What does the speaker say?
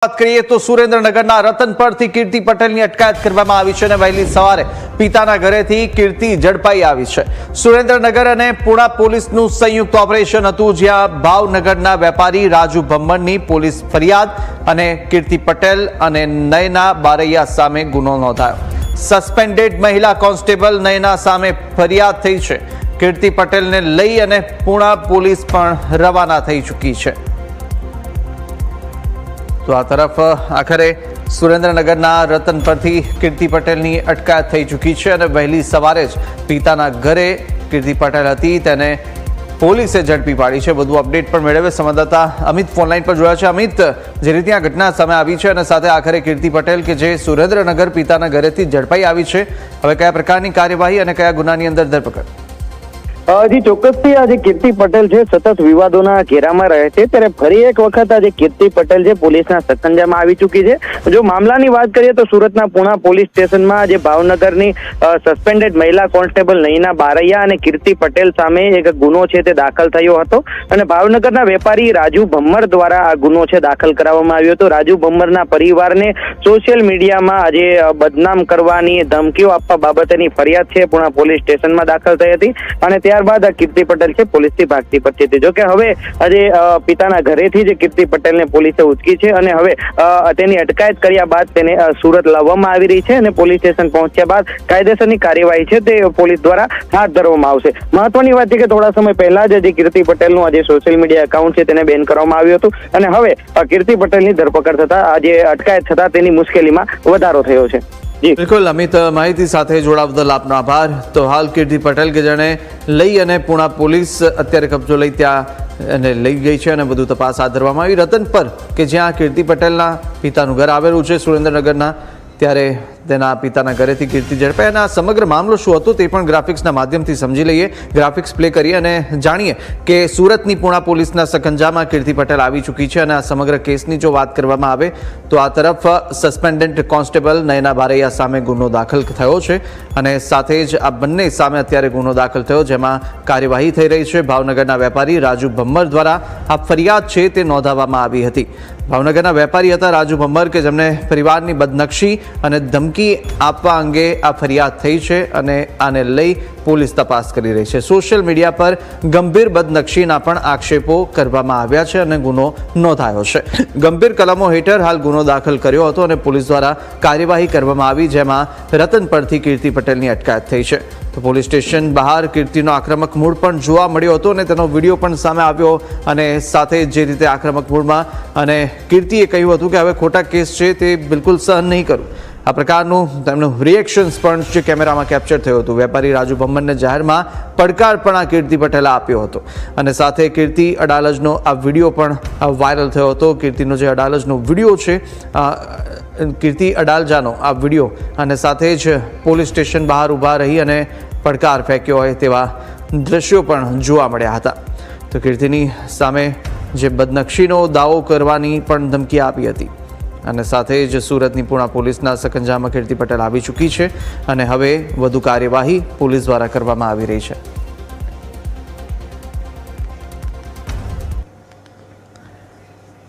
વાત કરીએ તો સુરેન્દ્રનગરના રતનપરથી કીર્તિ પટેલની અટકાયત કરવામાં આવી છે અને વહેલી સવારે પિતાના ઘરેથી કીર્તિ ઝડપાઈ આવી છે। સુરેન્દ્રનગર અને પુણા પોલીસનું સંયુક્ત ઓપરેશન હતું, જ્યાં ભાવનગરના વેપારી રાજુ ભમ્મરની પોલીસ ફરિયાદ અને કીર્તિ પટેલ અને નયના બારૈયા સામે ગુનો નોંધાયો। સસ્પેન્ડેડ મહિલા કોન્સ્ટેબલ નયના સામે ફરિયાદ થઈ છે। કીર્તિ પટેલને લઈ અને પુણા પોલીસ પણ રવાના થઈ ચૂકી છે। તો આ તરફ આખરે સુરેન્દ્રનગરના રતનપરથી કીર્તિ પટેલની અટકાયત થઈ ચૂકી છે અને વહેલી સવારે જ પિતાના ઘરે કીર્તિ પટેલ હતી તેને પોલીસે ઝડપી પાડી છે। વધુ અપડેટ પણ મેળવે સંવાદદાતા અમિત ફોનલાઈન પર જોયા છે। અમિત, જે રીતે આ ઘટના સામે આવી છે અને સાથે આખરે કીર્તિ પટેલ કે જે સુરેન્દ્રનગર પિતાના ઘરેથી ઝડપાઈ આવી છે, હવે કયા પ્રકારની કાર્યવાહી અને કયા ગુનાની અંદર ધરપકડ? જી ચોક્કસથી આજે કીર્તિ પટેલ છે સતત વિવાદોના ઘેરામાં રહે છે, ત્યારે ફરી એક વખત આજે કીર્તિ પટેલ છે પોલીસના સકંજામાં આવી ચૂકી છે। જો મામલાની વાત કરીએ તો સુરતના પુણા પોલીસ સ્ટેશનમાં આજે ભાવનગરની સસ્પેન્ડેડ મહિલા કોન્સ્ટેબલ નયના બારૈયા અને કીર્તિ પટેલ સામે એક ગુનો છે તે દાખલ થયો હતો અને ભાવનગરના વેપારી રાજુ ભમ્મર દ્વારા આ ગુનો છે દાખલ કરાવવામાં આવ્યો હતો। રાજુ ભમ્મરના પરિવારને સોશિયલ મીડિયામાં આજે બદનામ કરવાની ધમકીઓ આપવા બાબતેની ફરિયાદ છે પુણા પોલીસ સ્ટેશનમાં દાખલ થઈ હતી અને ત્યારબાદ કીર્તિ પટેલ છે પોલીસથી ભાગતી પડી હતી। જોકે હવે આજે પિતાના ઘરેથી જ કીર્તિ પટેલને પોલીસે ઉચકી છે અને હવે તેની અટકાયત કર્યા બાદ તેને સુરત લાવવામાં આવી રહી છે અને પોલીસ સ્ટેશન પહોંચ્યા બાદ કાયદેસરની કાર્યવાહી છે તે પોલીસ દ્વારા હાથ ધરવામાં આવશે। મહત્વની વાત છે કે થોડા સમય પહેલા જ જે કીર્તિ પટેલનું આજે સોશિયલ મીડિયા એકાઉન્ટ છે તેને બેન કરવામાં આવ્યું હતું અને હવે કીર્તિ પટેલની ધરપકડ થતા આજે અટકાયત થતા તેની મુશ્કેલીમાં વધારો થયો છે। બિલકુલ અમિત, માહિતી સાથે જોડાવા બદલ આપનો આભાર। તો હાલ કીર્તિ પટેલ કે જેને લઈ અને પુણા પોલીસ અત્યારે કબજો લઈ ત્યાં લઈ ગઈ છે અને બધું તપાસ હાથ ધરવામાં આવી। રતનપર કે જ્યાં કીર્તિ પટેલના પિતાનું ઘર આવેલું છે સુરેન્દ્રનગરના, ત્યારે તેના પિતાના ઘરેથી કીર્તિ ઝડપાઈ અને આ સમગ્ર મામલો શું હતો તે પણ ગ્રાફિક્સના માધ્યમથી સમજી લઈએ। ગ્રાફિક્સ પ્લે કરીએ અને જાણીએ કે સુરતની પુણા પોલીસના સકંજામાં કીર્તિ પટેલ આવી ચૂકી છે અને આ સમગ્ર કેસની જો વાત કરવામાં આવે તો આ તરફ સસ્પેન્ડેડ કોન્સ્ટેબલ નયના બારૈયા સામે ગુનો દાખલ થયો છે અને સાથે જ આ બંને સામે અત્યારે ગુનો દાખલ થયો, જેમાં કાર્યવાહી થઈ રહી છે। ભાવનગરના વેપારી રાજુ ભમ્મર દ્વારા આ ફરિયાદ છે તે નોંધાવવામાં આવી હતી। ભાવનગરના વેપારી હતા રાજુ ભમ્મર કે જેમને પરિવારની બદનક્ષી અને ધમકી આપવા અંગે આ ફરિયાદ થઈ છે અને આને લઈ પોલીસ તપાસ કરી રહી છે। સોશિયલ મીડિયા પર ગંભીર બદનક્ષીના પણ આક્ષેપો કરવામાં આવ્યા છે અને ગુનો નોંધાયો છે। ગંભીર કલમો હેઠળ હાલ ગુનો દાખલ કર્યો હતો અને પોલીસ દ્વારા કાર્યવાહી કરવામાં આવી, જેમાં રતનપરથી કીર્તિ પટેલની અટકાયત થઈ છે। તો પોલીસ સ્ટેશન બહાર કીર્તિનો આક્રમક મૂડ પણ જોવા મળ્યો હતો અને તેનો વિડીયો પણ સામે આવ્યો અને સાથે જે રીતે આક્રમક મૂડમાં અને કીર્તિએ કહ્યું હતું કે હવે ખોટા કેસ છે તે બિલકુલ સહન નહીં કરું, આ પ્રકારનું તેમનું રિએક્શન્સ પણ જે કેમેરામાં કેપ્ચર થયું હતું। વેપારી રાજુ ભમ્મરને જાહેરમાં પડકાર પણ આ કીર્તિ પટેલે આપ્યો હતો અને સાથે કીર્તિ અડાલજનો આ વિડીયો પણ વાયરલ થયો હતો। કીર્તિનો જે અડાલજનો વિડીયો છે, કીર્તિ અડાલજાનો આ વિડીયો અને સાથે જ પોલીસ સ્ટેશન બહાર ઊભા રહી અને પડકાર ફેંક્યો હોય તેવા દ્રશ્યો પણ જોવા મળ્યા હતા। તો કીર્તિની સામે જે બદનક્ષીનો દાવો કરવાની પણ ધમકી આપી હતી અને સાથે જ સુરતની પુણા પોલીસના સકંજામાં કીર્તિ પટેલ આવી ચૂકી છે અને હવે વધુ કાર્યવાહી પોલીસ દ્વારા કરવામાં આવી રહી છે।